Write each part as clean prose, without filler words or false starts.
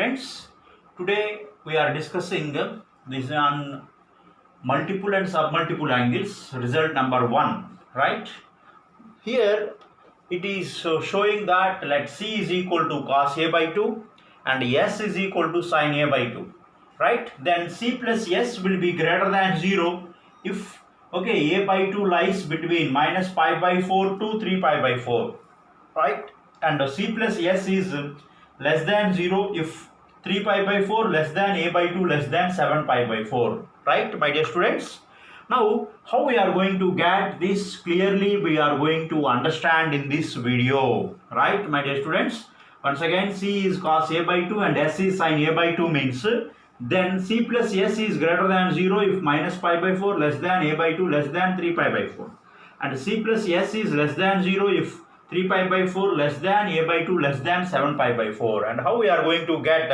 students. Today we are discussing this on multiple and submultiple angles. Result number 1, right? Here it is showing that let C is equal to cos A by 2 and S is equal to sin A by 2, right? Then C plus S will be greater than 0 if A by 2 lies between minus pi by 4 to 3 pi by 4, right? And C plus S is less than 0 if 3 pi by 4 less than A by 2 less than 7 pi by 4, right, my dear students? Now, how we are going to get this clearly, we are going to understand in this video, right, my dear students? Once again, C is cos A by 2 and S is sin A by 2 means then C plus S is greater than 0 if minus pi by 4 less than A by 2 less than 3 pi by 4. And C plus S is less than 0 if 3 pi by 4 less than A by 2 less than 7 pi by 4. And how we are going to get,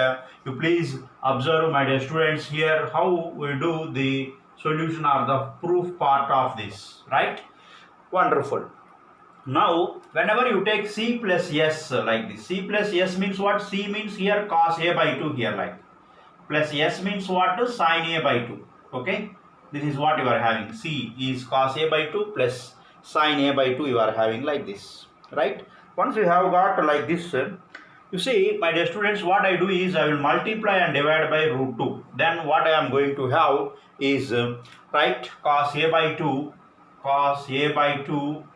you please observe, my dear students, here how we do the solution or the proof part of this, right? Wonderful. Now, whenever you take C plus S like this, C plus S means what? C means here cos A by 2 here like. Plus S means what? Sin A by 2. Okay? This is what you are having. C is cos A by 2 plus sin A by 2 you are having like this. Right? Once you have got like this, you see, my dear students, what I do is I will multiply and divide by root 2. Then what I am going to have is, right, cos A by 2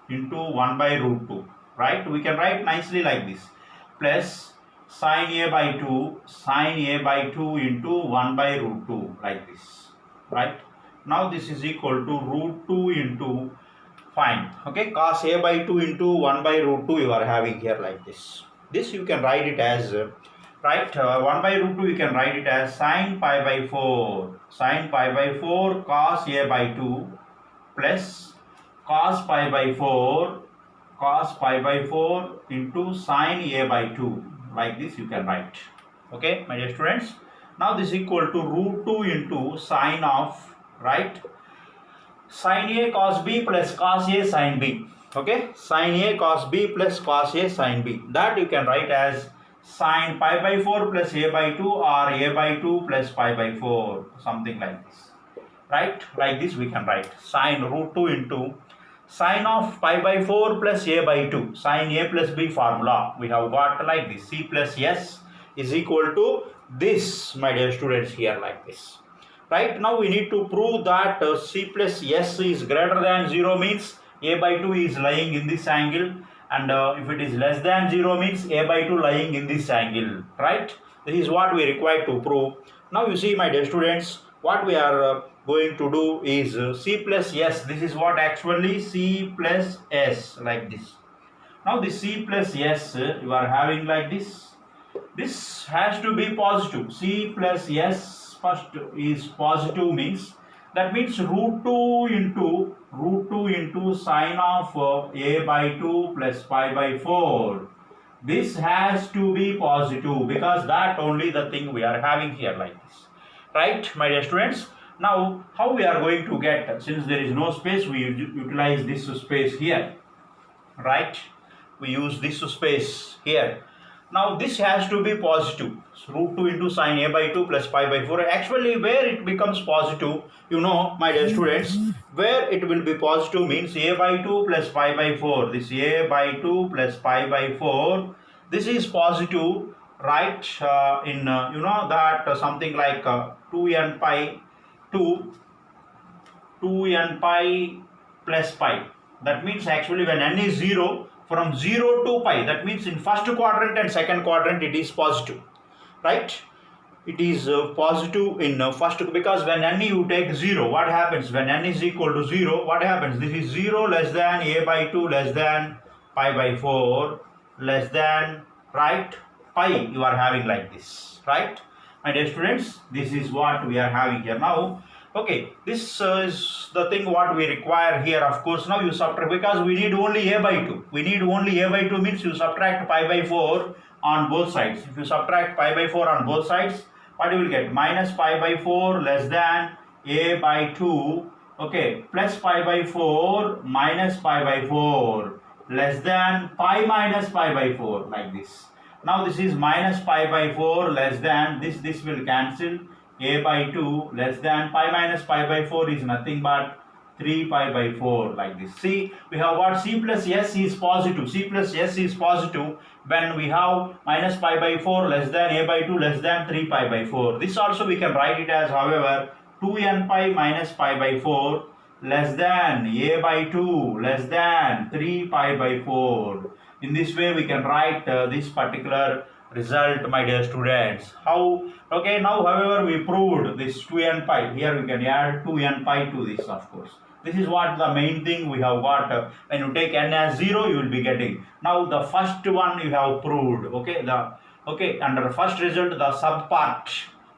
into 1 by root 2. Right? We can write nicely like this. Plus sin A by 2 into 1 by root 2 like this. Right? Now this is equal to root 2 into, fine, okay, cos A by 2 into 1 by root 2 you are having here like this. This you can write it as, right, 1 by root 2 you can write it as sin pi by 4 cos A by 2 plus cos pi by 4 into sin A by 2 like this you can write. Okay, my dear students. Now this is equal to root 2 into sin of, right, sin A cos B plus cos A sin B. Okay, sin A cos B plus cos A sin B. That you can write as sin pi by 4 plus A by 2 or A by 2 plus pi by 4, something like this. Right, like this we can write sin root 2 into sin of pi by 4 plus A by 2, sin A plus B formula. We have got like this. C plus S is equal to this, my dear students, here like this. Right, now we need to prove that C plus S is greater than 0 means A by 2 is lying in this angle, and if it is less than 0 means A by 2 lying in this angle, right? This is what we require to prove. Now you see, my dear students, what we are going to do is C plus S. This is what actually C plus S like this. Now this C plus S you are having like this. This has to be positive. C plus S first is positive means, that means root 2 into sin of A by 2 plus pi by 4. This has to be positive because that only the thing we are having here like this. Right, my dear students? Now, how we are going to get, since there is no space, we utilize this space here. Right? We use this space here. Now this has to be positive. So, root 2 into sin A by 2 plus pi by 4. Actually, where it becomes positive, you know, my dear students, where it will be positive means A by 2 plus pi by 4. This A by 2 plus pi by 4. This is positive, right? In you know that something like 2n pi plus pi. That means actually when n is 0, from 0 to pi, that means in first quadrant and second quadrant it is positive, right? It is positive in first, because when n you take 0, what happens? When n is equal to 0, what happens? This is 0 less than A by 2 less than pi by 4 less than, right, pi you are having like this, right? My dear students, this is what we are having here. Now, okay, this is the thing what we require here. Of course, now you subtract, because we need only A by 2. We need only A by 2 means you subtract pi by 4 on both sides. If you subtract pi by 4 on both sides, what you will get? Minus pi by 4 less than A by 2, okay, plus pi by 4 minus pi by 4 less than pi minus pi by 4 like this. Now this is minus pi by 4 less than this will cancel, a by 2 less than pi minus pi by 4 is nothing but 3 pi by 4, like this. See, we have got c plus s is positive. C plus s is positive when we have minus pi by 4 less than a by 2 less than 3 pi by 4. This also we can write it as, however, 2n pi minus pi by 4 less than a by 2 less than 3 pi by 4. In this way we can write this particular result, my dear students. How? Okay, now however we proved this 2n pi. Here we can add 2n pi to this, of course. This is what the main thing we have got. When you take n as 0, you will be getting. Now the first one you have proved. Okay, under first result, the subpart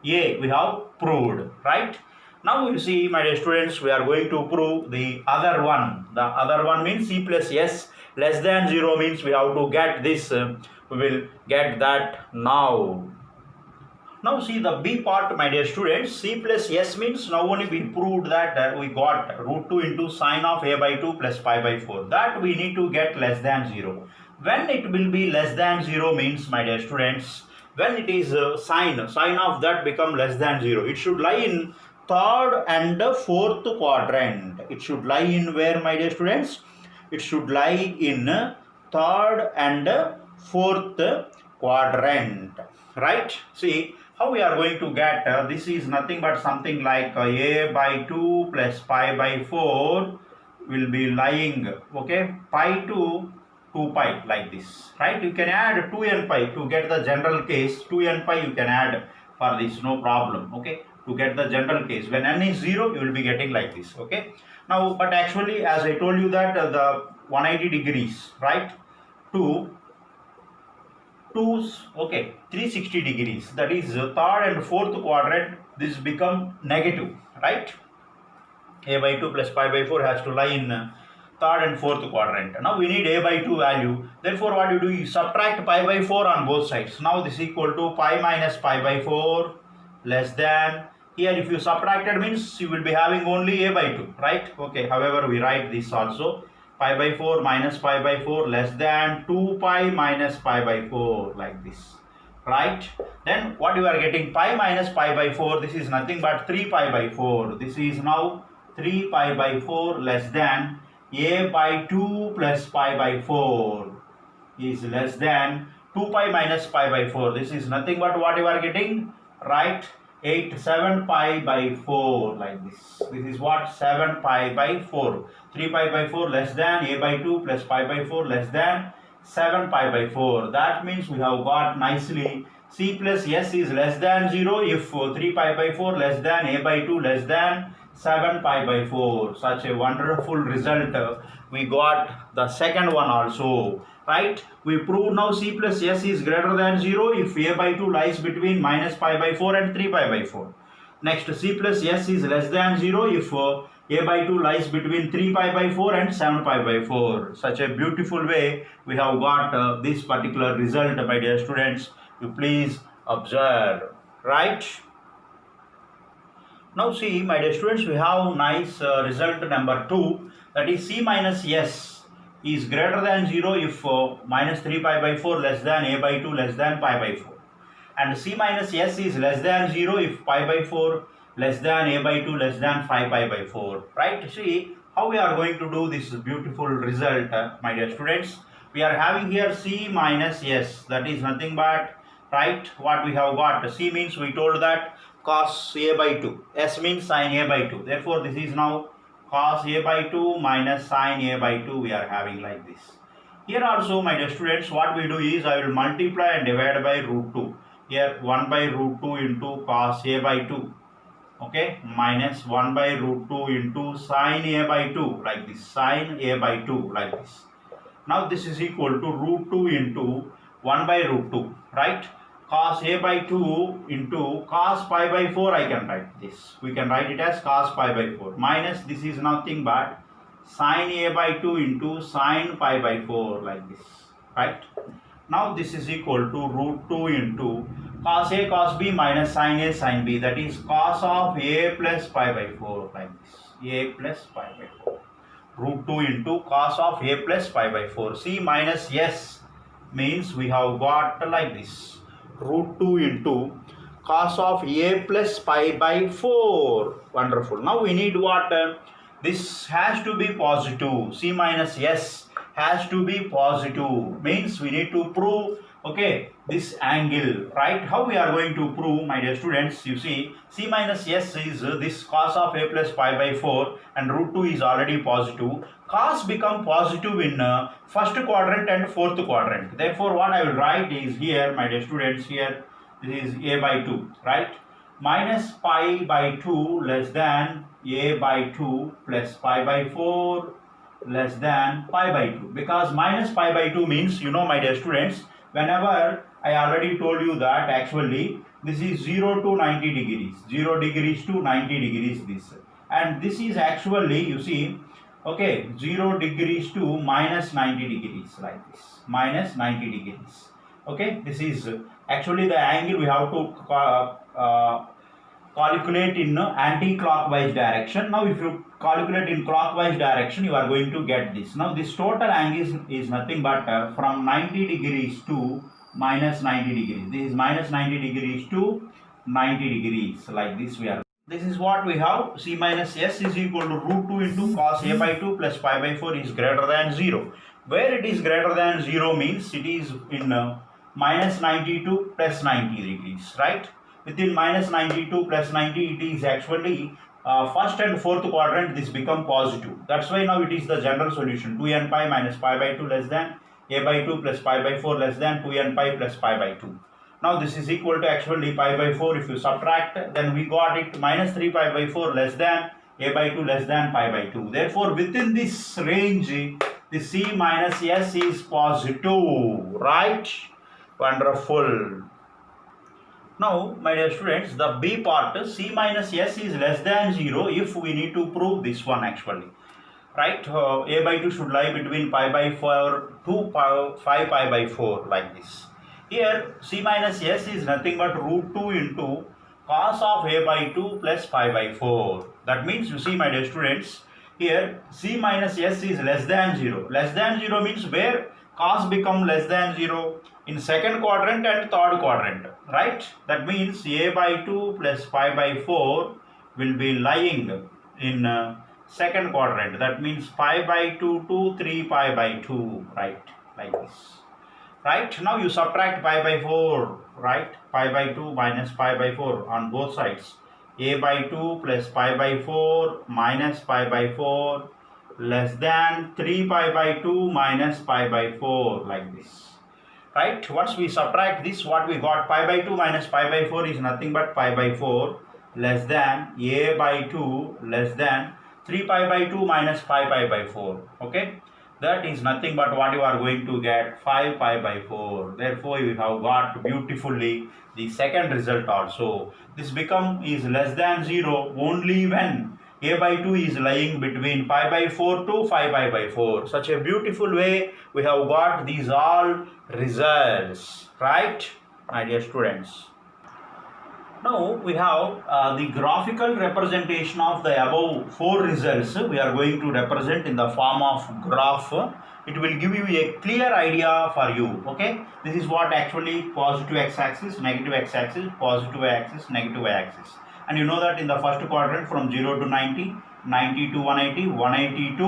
A we have proved, right? Now you see, my dear students, we are going to prove the other one. The other one means c plus s less than 0 means we have to get this. We will get that now. Now see the B part, my dear students. C plus s means now only we proved that we got root 2 into sine of a by 2 plus pi by 4. That we need to get less than 0. When it will be less than 0 means, my dear students, when it is sine of that become less than 0. It should lie in third and fourth quadrant. It should lie in where, my dear students? It should lie in third and fourth quadrant, right? See how we are going to get this is nothing but something like a by 2 plus pi by 4 will be lying, okay, pi to 2 pi, like this, right? You can add 2n pi to get the general case. 2n pi you can add for this, no problem, okay, to get the general case. When n is 0, you will be getting like this, okay. Now, but actually, as I told you that the 180 degrees, right, to 360 degrees, that is third and fourth quadrant, this become negative, right? A by 2 plus pi by 4 has to lie in third and fourth quadrant. Now we need a by 2 value. Therefore, what you do, you subtract pi by 4 on both sides. Now this is equal to pi minus pi by 4 less than, here if you subtracted means you will be having only a by 2, right? Okay, however we write this also, pi by 4 minus pi by 4 less than 2 pi minus pi by 4, like this, right? Then what you are getting, pi minus pi by 4, this is nothing but 3 pi by 4. This is now 3 pi by 4 less than a by 2 plus pi by 4 is less than 2 pi minus pi by 4. This is nothing but what you are getting, right? 7 pi by 4, like this. This is what, 7 pi by 4. 3 pi by 4 less than a by 2 plus pi by 4 less than 7 pi by 4. That means we have got nicely c plus s is less than 0 if 3 pi by 4 less than a by 2 less than 7 pi by 4. Such a wonderful result. We got the second one also, right? We proved now c plus s is greater than 0 if a by 2 lies between minus pi by 4 and 3 pi by 4. Next, c plus s is less than 0 if a by 2 lies between 3 pi by 4 and 7 pi by 4. Such a beautiful way we have got this particular result, my dear students. You please observe, right? Now see, my dear students, we have nice result number 2, that is c minus s is greater than 0 if minus 3 pi by 4 less than a by 2 less than pi by 4. And c minus s is less than 0 if pi by 4 less than a by 2 less than 5 pi by 4, right? See how we are going to do this beautiful result, my dear students. We are having here c minus s, that is nothing but, right, what we have got. C means we told that cos a by 2, s means sin a by 2. Therefore, this is now cos a by 2 minus sin a by 2 we are having like this. Here also, my dear students, what we do is I will multiply and divide by root 2. Here 1 by root 2 into cos a by 2, okay, minus 1 by root 2 into sin a by 2, like this, sin a by 2, like this. Now this is equal to root 2 into 1 by root 2, right? Cos a by 2 into cos pi by 4, I can write this. We can write it as cos pi by 4 minus this is nothing but sin a by 2 into sin pi by 4, like this, right? Now this is equal to root 2 into cos a cos b minus sin a sin b, that is cos of a plus pi by 4, like this, a plus pi by 4. Root 2 into cos of a plus pi by 4. C minus s means we have got like this, root 2 into cos of a plus pi by 4. Wonderful. Now we need what? This has to be positive. C minus S has to be positive. Means we need to prove, okay, this angle, right? How we are going to prove, my dear students? You see, C minus S is this cos of a plus pi by 4 and root 2 is already positive. Cos become positive in first quadrant and fourth quadrant. Therefore, what I will write is here, my dear students, here this is a by 2, right? Minus pi by 2 less than a by 2 plus pi by 4 less than pi by 2. Because minus pi by 2 means, you know, my dear students, whenever I already told you that actually this is 0 to 90 degrees, 0 degrees to 90 degrees this. And this is actually, you see, okay, 0 degrees to minus 90 degrees like this, minus 90 degrees. Okay, this is actually the angle we have to calculate in anti-clockwise direction. Now if you calculate in clockwise direction, you are going to get this. Now this total angle is nothing but from 90 degrees to minus 90 degrees. This is minus 90 degrees to 90 degrees like this we are. This is what we have. C minus S is equal to root 2 into cos a by 2 plus pi by 4 is greater than 0. Where it is greater than 0 means it is in minus 90 to plus 90 degrees, right? Within minus 92 plus 90, it is actually first and fourth quadrant, this become positive. That's why now it is the general solution. 2n pi minus pi by 2 less than a by 2 plus pi by 4 less than 2n pi plus pi by 2. Now this is equal to actually pi by 4. If you subtract, then we got it minus 3 pi by 4 less than a by 2 less than pi by 2. Therefore, within this range, the C minus S is positive, right? Wonderful. Now, my dear students, the B part, C minus S is less than 0 if we need to prove this one actually. Right? A by 2 should lie between pi by 4 to 5 pi by 4 like this. Here, C minus S is nothing but root 2 into cos of a by 2 plus pi by 4. That means, you see, my dear students, here C minus S is less than 0. Less than 0 means where cos become less than 0 in second quadrant and third quadrant, right? That means a by 2 plus pi by 4 will be lying in second quadrant. That means pi by 2 to 3 pi by 2, right? Like this. Right? Now you subtract pi by 4, right? Pi by 2 minus pi by 4 on both sides. A by 2 plus pi by 4 minus pi by 4 less than 3 pi by 2 minus pi by 4 like this. Right? Once we subtract this, what we got, pi by 2 minus pi by 4 is nothing but pi by 4 less than a by 2 less than 3 pi by 2 minus pi by 4. Okay? That is nothing but what you are going to get, 5 pi by 4. Therefore, you have got beautifully the second result also. This is less than 0 only when a by 2 is lying between pi by 4 to 5 pi by 4. Such a beautiful way we have got these all results, right, my dear students? Now we have the graphical representation of the above 4 results. We are going to represent in the form of graph. It will give you a clear idea for you. Okay, this is what actually positive x-axis, negative x-axis, positive y-axis, negative y-axis. And you know that in the first quadrant from 0 to 90, 90 to 180, 180 to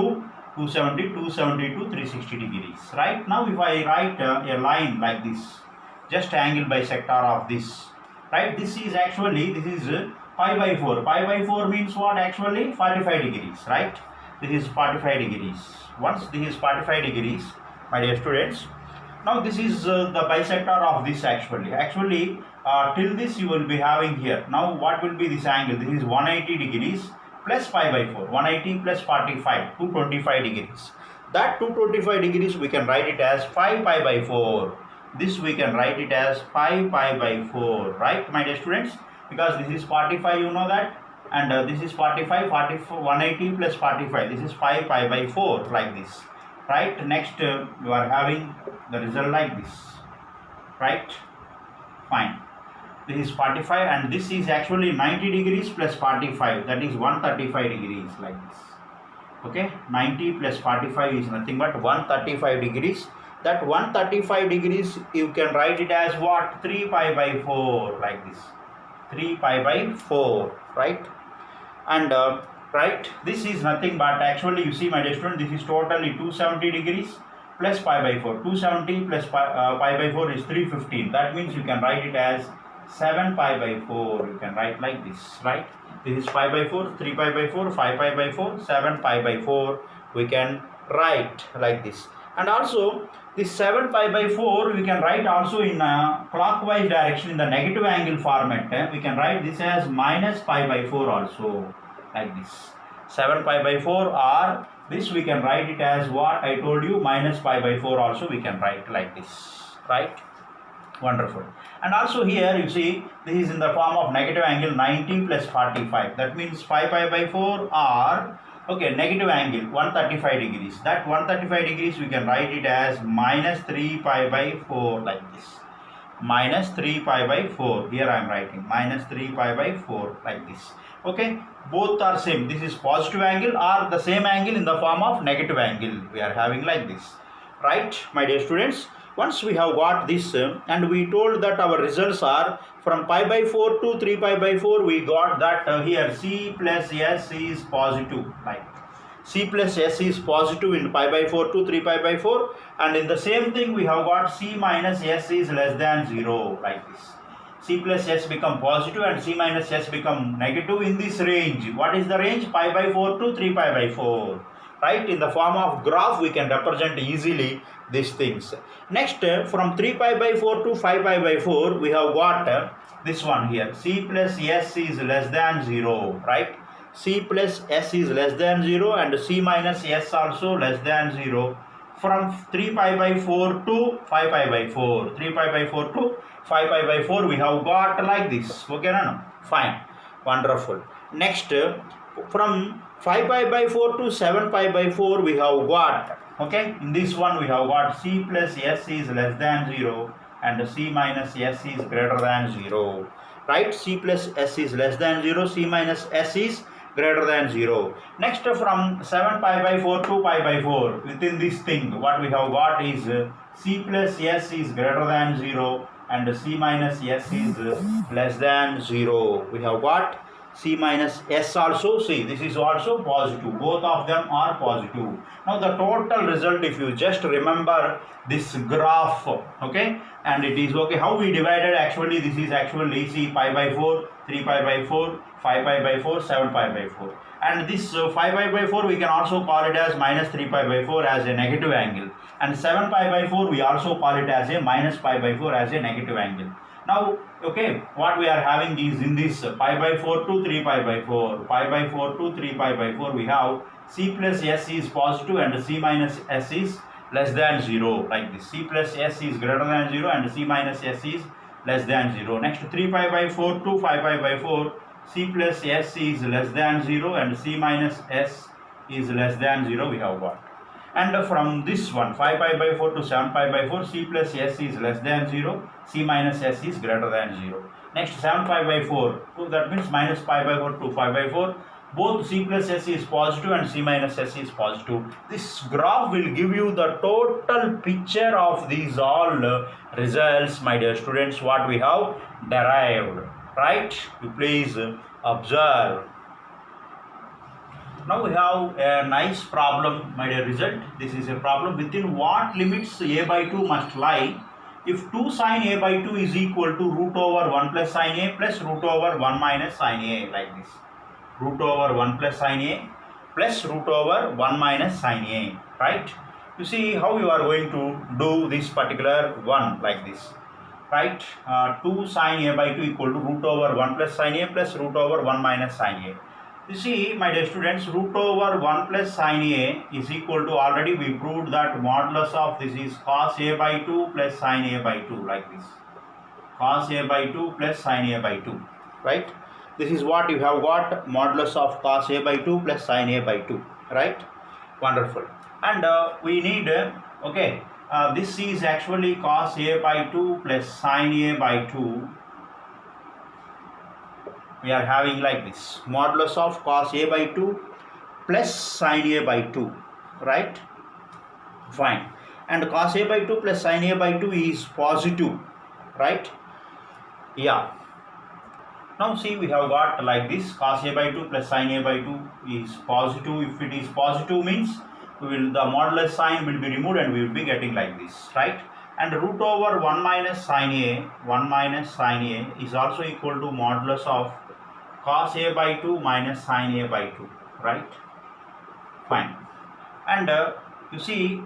270, 270 to 360 degrees. Right? Now if I write a line like this, just angle bisector of this. Right, this is actually, this is pi by 4. Pi by 4 means what actually? 45 degrees, right? This is 45 degrees. Once this is 45 degrees, my dear students, now this is the bisector of this actually. Actually, till this you will be having here. Now what will be this angle? This is 180 degrees plus pi by 4. 180 plus 45, 225 degrees. That 225 degrees we can write it as 5 pi by 4. This we can write it as 5 pi by 4, right, my dear students? Because this is 45, you know that, and this is 45, 180 plus 45. This is 5 pi by 4, like this, right? Next, you are having the result like this, right? Fine. This is 45, and this is actually 90 degrees plus 45. That is 135 degrees, like this. Okay, 90 plus 45 is nothing but 135 degrees. that 135 degrees you can write it as what? 3 pi by 4, like this. 3 pi by 4, right? And right, this is nothing but actually, you see my dear student, this is totally 270 degrees plus pi by 4. 270 plus pi by 4 is 315. That means you can write it as 7 pi by 4. You can write like this, right? This is pi by 4, 3 pi by 4, 5 pi by 4, 7 pi by 4. We can write like this. And also this 7 pi by 4 we can write also in clockwise direction in the negative angle format. We can write this as minus pi by 4 also, like this. 7 pi by 4, or this we can write it as what I told you, minus pi by 4 also we can write like this, right? Wonderful. And also here you see this is in the form of negative angle 90 plus 45. That means 5 pi by 4 or okay, negative angle 135 degrees. That 135 degrees we can write it as minus 3 pi by 4, like this. Minus 3 pi by 4. Here I am writing minus 3 pi by 4, like this. Okay, both are same. This is positive angle or the same angle in the form of negative angle. We are having like this, right, my dear students? Once we have got this and we told that our results are from pi by 4 to 3 pi by 4, we got that here C plus S is positive, like C plus S is positive in pi by 4 to 3 pi by 4, and in the same thing we have got C minus S is less than 0, like this. C plus S become positive and C minus S become negative in this range. What is the range? Pi by 4 to 3 pi by 4. Right, in the form of graph we can represent easily these things. Next, from 3 pi by 4 to 5 pi by 4, we have got this one here. C plus S is less than 0, right? C plus S is less than 0 and C minus S also less than 0. From 3 pi by 4 to 5 pi by 4. 3 pi by 4 to 5 pi by 4 we have got like this. Okay, no? Fine. Wonderful. Next, from 5 pi by 4 to 7 pi by 4 we have got, okay, in this one we have got C plus S is less than 0 and C minus S is greater than 0, right? C plus S is less than 0, C minus S is greater than 0. Next, from 7 pi by 4 to pi by 4, within this thing what we have got is C plus S is greater than 0 and C minus S is less than 0. We have got C minus S also. See, this is also positive. Both of them are positive. Now the total result, if you just remember this graph, okay, and it is okay. How we divided actually, this is actually C pi by 4, 3 pi by 4, 5 pi by 4, 7 pi by 4. And this 5 pi by 4 we can also call it as minus 3 pi by 4 as a negative angle. And 7 pi by 4 we also call it as a minus pi by 4 as a negative angle. Now, okay, what we are having is in this pi by 4 to 3 pi by 4, pi by 4 to 3 pi by 4, we have C plus S is positive and C minus S is less than 0, like this. C plus S is greater than 0 and C minus S is less than 0. Next, 3 pi by 4 to 5 pi by 4, C plus S is less than 0 and C minus S is less than 0 we have got. And from this one, 5 pi by 4 to 7 pi by 4, C plus S is less than 0, C minus S is greater than 0. Next, 7 pi by 4, so that means minus pi by 4 to 5 by 4, both C plus S is positive and C minus S is positive. This graph will give you the total picture of these all results, my dear students, what we have derived, right? You please observe. Now we have a nice problem, my dear result. This is a problem within what limits a by 2 must lie if 2 sin a by 2 is equal to root over 1 plus sin a plus root over 1 minus sin a, like this. Root over 1 plus sin a plus root over 1 minus sin a, right? You see how you are going to do this particular one like this, right? 2 sin a by 2 equal to root over 1 plus sin a plus root over 1 minus sin a. You see, my dear students, root over 1 plus sin a is equal to, already we proved that modulus of this is cos a by 2 plus sin a by 2, like this. Cos a by 2 plus sin a by 2, right? This is what you have got, modulus of cos a by 2 plus sin a by 2, right? Wonderful. And we need, okay, this is actually cos a by 2 plus sin a by 2. We are having like this, modulus of cos a by 2 plus sin a by 2, right? Fine. and cos a by 2 plus sin a by 2 is positive, right? Yeah. Now see, we have got like this, cos a by 2 plus sin a by 2 is positive. If it is positive means the modulus sign will be removed and we will be getting like this, right? And root over 1 minus sin a is also equal to modulus of cos a by 2 minus sin a by 2, right? Fine. And you see,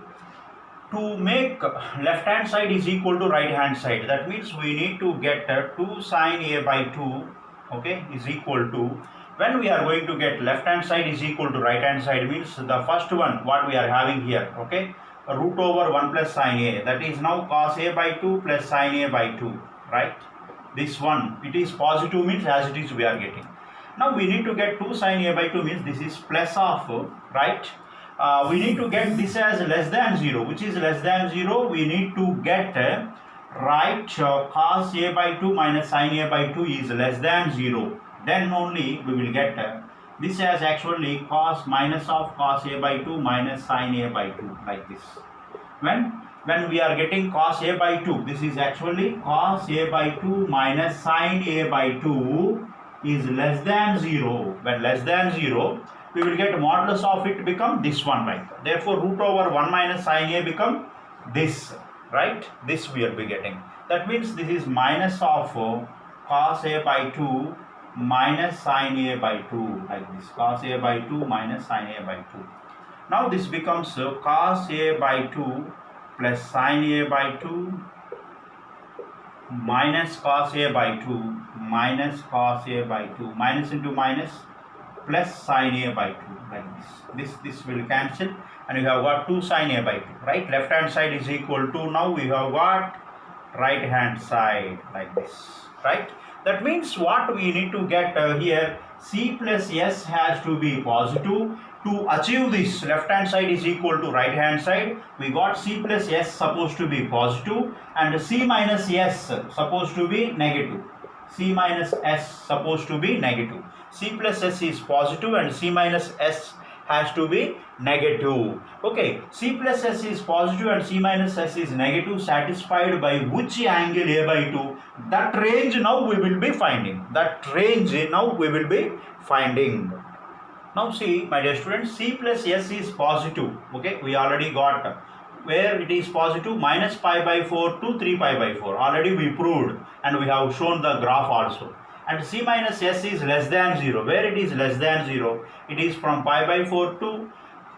to make left hand side is equal to right hand side, that means we need to get 2 sin a by 2, okay, is equal to, when we are going to get left hand side is equal to right hand side means the first one what we are having here, okay, root over 1 plus sin a, that is now cos a by 2 plus sin a by 2, right? This one, it is positive means as it is we are getting. Now we need to get 2 sin a by 2 means this is plus of, right? We need to get this as less than 0, which is less than 0. We need to get right, cos a by 2 minus sin a by 2 is less than 0. Then only we will get this as actually cos minus of cos a by 2 minus sin a by 2, like this. When we are getting cos a by 2, this is actually cos a by 2 minus sin a by 2 is less than 0. When less than 0, we will get modulus of it become this one, right? Therefore, root over 1 minus sin a become this, right? This we will be getting. That means this is minus of cos a by 2 minus sin a by 2, like this, cos a by 2 minus sin a by 2. Now this becomes cos a by 2 plus sin a by 2 minus cos a by 2 minus cos a by 2, minus into minus plus sin a by 2, like this. This will cancel and we have got 2 sin a by 2, right? Left hand side is equal to, now we have got right hand side, like this, right? That means what we need to get here, c plus s has to be positive. To achieve this, left hand side is equal to right hand side, we got c plus s supposed to be positive and c minus s supposed to be negative. C minus s supposed to be negative. C plus s is positive and c minus s has to be negative. Okay, c plus s is positive and c minus s is negative, satisfied by which angle a by 2? That range now we will be finding. Now see, my dear students, c plus s is positive. Okay, we already got where it is positive, minus pi by 4 to 3 pi by 4. Already we proved and we have shown the graph also. And c minus s is less than 0. Where it is less than 0, it is from pi by 4 to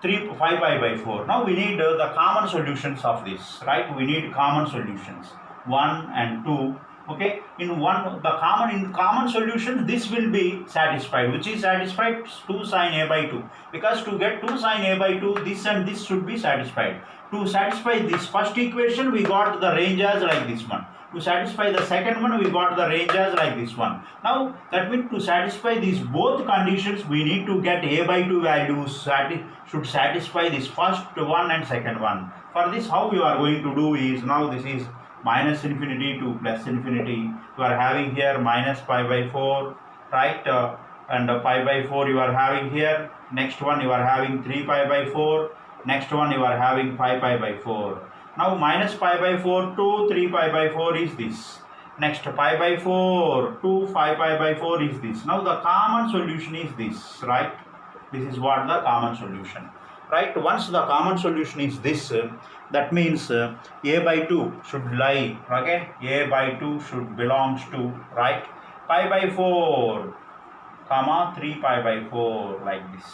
5 pi by 4. Now we need the common solutions of this, right? We need common solutions, 1 and 2. Okay, in common solution this will be satisfied. Which is satisfied? 2 sin a by 2. Because to get 2 sin a by 2, this and this should be satisfied. To satisfy this first equation, we got the range as like this one. To satisfy the second one, we got the range as like this one. Now that means to satisfy these both conditions, we need to get a by 2 values should satisfy this first one and second one. For this, how you are going to do is, now this is minus infinity to plus infinity. You are having here minus pi by 4, right? And pi by 4 you are having here. Next one you are having 3 pi by 4. Next one you are having 5 pi by 4. Now minus pi by 4 to 3 pi by 4 is this. Next pi by 4 to 5 pi by 4 is this. Now the common solution is this, right? This is what the common solution, right? Once the common solution is this, that means a by 2 should lie, okay? A by 2 should belongs to, right, pi by 4 comma 3 pi by 4, like this,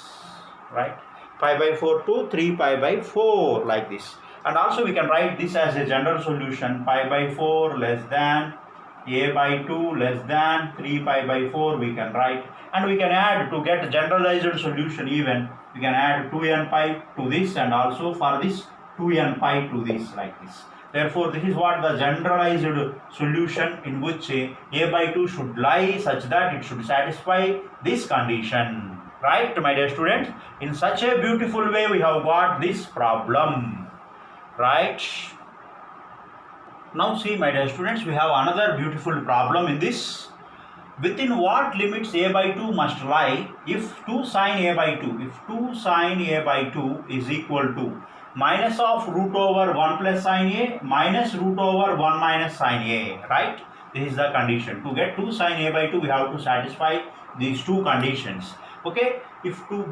right? Pi by 4 to 3 pi by 4, like this. And also we can write this as a general solution, pi by 4 less than a by 2 less than 3 pi by 4 we can write. And we can add, to get generalized solution even, we can add 2n pi to this and also for this 2n pi to this, like this. Therefore, this is what the generalized solution in which a by 2 should lie such that it should satisfy this condition. Right, my dear students? In such a beautiful way we have got this problem. Right? Now see, my dear students, we have another beautiful problem in this. Within what limits a by 2 must lie if 2 sin a by 2, if 2 sin a by 2 is equal to, minus of root over 1 plus sin A minus root over 1 minus sin A, right? This is the condition. To get 2 sin A by 2, we have to satisfy these two conditions. Okay,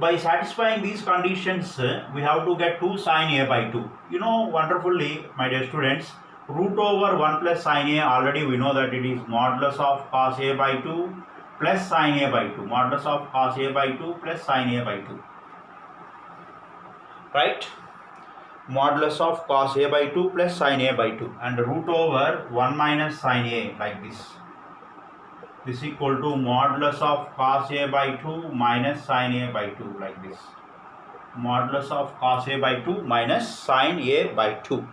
by satisfying these conditions, we have to get 2 sin A by 2. You know wonderfully, my dear students, root over 1 plus sin A, already we know that it is modulus of cos A by 2 plus sin A by 2. Modulus of cos A by 2 plus sin A by 2. Right? Modulus of cos A by 2 plus sin A by 2. And root over 1 minus sin A, like this. This equal to modulus of cos A by 2 minus sin A by 2, like this. Modulus of cos A by 2 minus sin A by 2.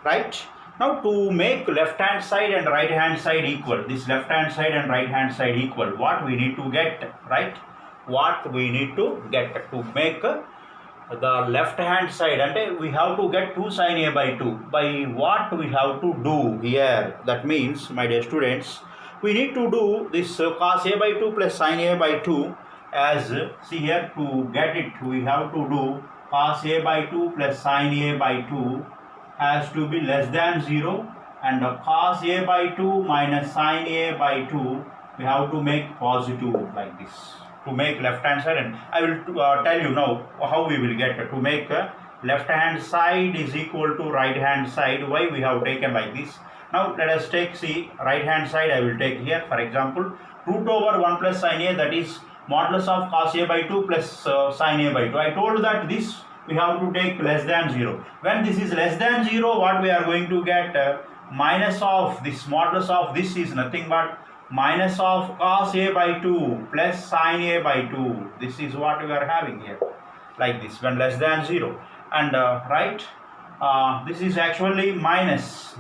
Right? Now to make left hand side and right hand side equal, this left hand side and right hand side equal, what we need to get, right? What we need to get to make the left hand side, and we have to get 2 sin A by 2. By what we have to do here? That means, my dear students, we need to do this cos A by 2 plus sin A by 2 as, see here, to get it we have to do cos A by 2 plus sin A by 2 has to be less than 0, and cos A by 2 minus sin A by 2 we have to make positive, like this, to make left hand side. And I will tell you now how we will get to make left hand side is equal to right hand side. Why we have taken like this? Now let us take, see, right hand side I will take here, for example, root over 1 plus sin A, that is modulus of cos A by 2 plus sin A by 2. I told that this we have to take less than 0. When this is less than 0, what we are going to get? Minus of this, modulus of this is nothing but minus of cos A by 2 plus sin A by 2. This is what we are having here, like this, when less than 0. And right, this is actually minus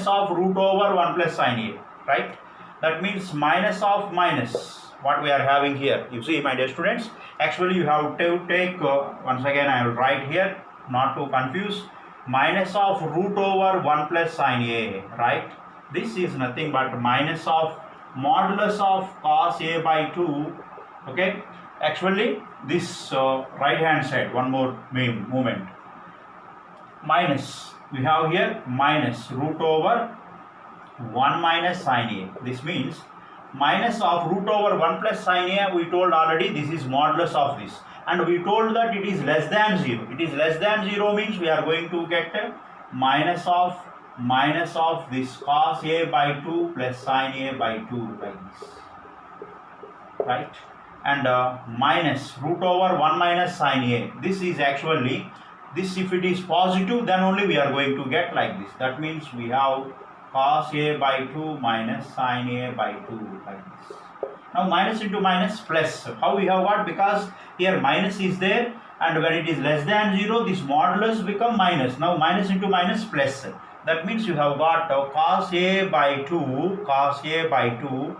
of root over 1 plus sin A, right? That means minus of minus, what we are having here. You see, my dear students, actually you have to take, once again I will write here, not to confuse, minus of root over 1 plus sin A, right? This is nothing but minus of modulus of cos A by 2, okay? Actually, this right hand side, one more movement, minus, we have here minus root over 1 minus sin A. This means minus of root over 1 plus sin A, we told already this is modulus of this, and we told that it is less than 0. It is less than 0 means we are going to get minus of this cos A by 2 plus sin A by 2, like this, right? And minus root over 1 minus sin A. This is actually, this if it is positive, then only we are going to get like this. That means we have cos A by 2 minus sin A by 2, like this. Now minus into minus plus. How we have got? Because here minus is there, and when it is less than 0, this modulus become minus. Now minus into minus plus. That means you have got cos A by 2 plus sin A by 2,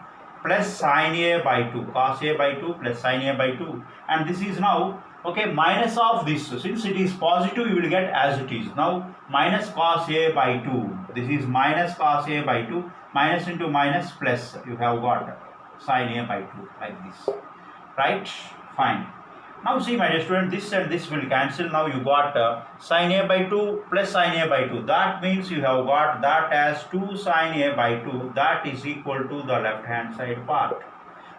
cos A by 2 plus sin A by 2, and this is now, okay, minus of this. Since it is positive, you will get as it is. Now minus cos A by 2, this is minus cos A by 2, minus into minus plus, you have got sin A by 2, like this, right? Fine. Now see, my dear student, this and this will cancel. Now you got sin A by 2 plus sin A by 2. That means you have got that as 2 sin A by 2. That is equal to the left hand side part.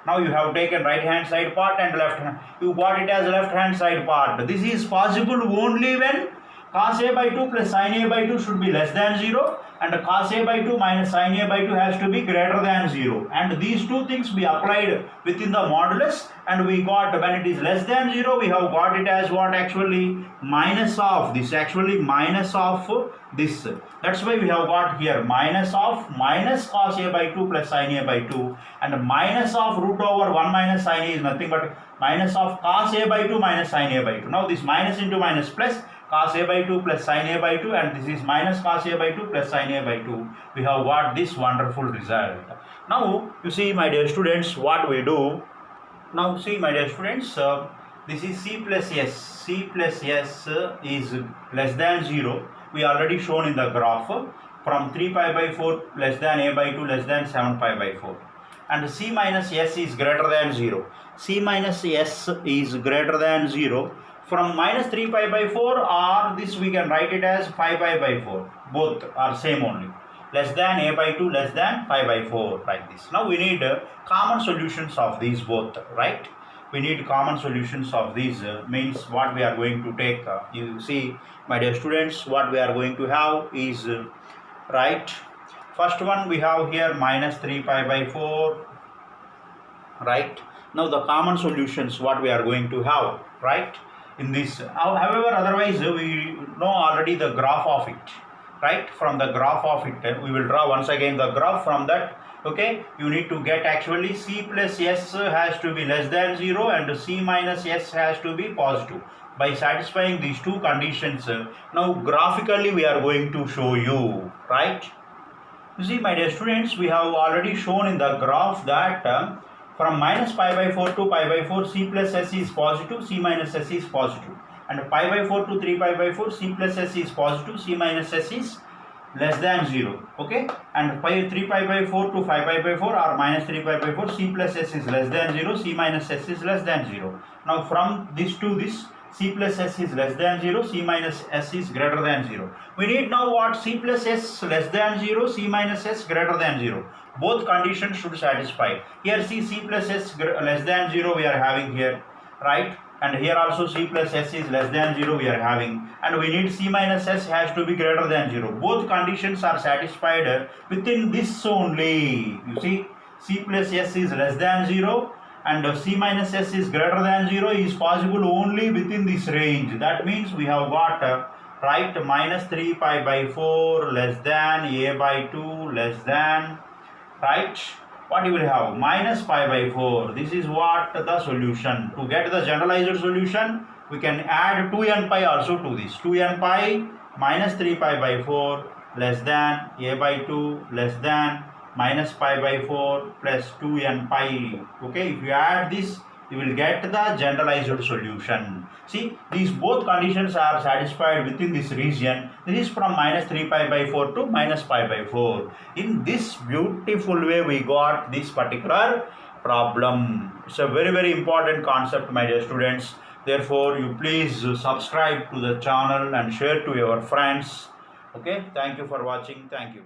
Now you have taken right hand side part and left hand. You got it as left hand side part. This is possible only when cos A by 2 plus sin A by 2 should be less than 0, and cos A by 2 minus sin A by 2 has to be greater than 0. And these two things we applied within the modulus, and we got, when it is less than 0, we have got it as what? Actually minus of this, actually minus of this. That's why we have got here minus cos A by 2 plus sin A by 2, and minus of root over 1 minus sin A is nothing but minus of cos A by 2 minus sin A by 2. Now this minus into minus plus, cos A by 2 plus sin A by 2, and this is minus cos A by 2 plus sin A by 2. We have got this wonderful result. Now you see, my dear students, what we do. Now see, my dear students, this is C plus S. C plus S is less than 0. We already shown in the graph, from 3 pi by 4 less than A by 2 less than 7 pi by 4. And C minus S is greater than 0. C minus S is greater than 0 from minus 3 pi by 4, or this we can write it as 5 pi by 4. Both are same only. Less than a by 2, less than pi by 4, like this. Now we need common solutions of these both, right? We need common solutions of these, means what we are going to take. You see, my dear students, what we are going to have is, right, first one we have here minus 3 pi by 4, right? Now the common solutions what we are going to have, right, in this. However, otherwise we know already the graph of it, right? From the graph of it, we will draw once again the graph from that. Okay, you need to get actually c plus s has to be less than 0 and c minus s has to be positive. By satisfying these two conditions, now graphically we are going to show you, right? You see, my dear students, we have already shown in the graph that from minus pi by 4 to pi by 4, c plus s is positive, c minus s is positive. And pi by 4 to 3 pi by 4, c plus s is positive, c minus s is less than 0. Okay, and 3 pi by 4 to 5 pi by 4 or minus 3 pi by 4, c plus s is less than 0, c minus s is less than 0. Now from this to this, c plus s is less than 0, c minus s is greater than 0. We need now what? C plus s less than 0, c minus s greater than 0. Both conditions should satisfy. Here see, c plus s less than 0 we are having here, right? And here also c plus s is less than 0 we are having, and we need c minus s has to be greater than 0. Both conditions are satisfied within this only. You see, c plus s is less than 0 and c minus s is greater than 0 is possible only within this range. That means we have got right, minus 3 pi by 4 less than a by 2 less than, right, what you will have? Minus pi by 4. This is what the solution. To get the generalized solution, we can add 2n pi also to this. 2n pi minus 3 pi by 4 less than a by 2 less than minus pi by 4 plus 2n pi. Okay, if you add this, you will get the generalized solution. See, these both conditions are satisfied within this region. This is from minus 3 pi by 4 to minus pi by 4. In this beautiful way, we got this particular problem. It's a very, very important concept, my dear students. Therefore, you please subscribe to the channel and share to your friends. Okay, thank you for watching. Thank you.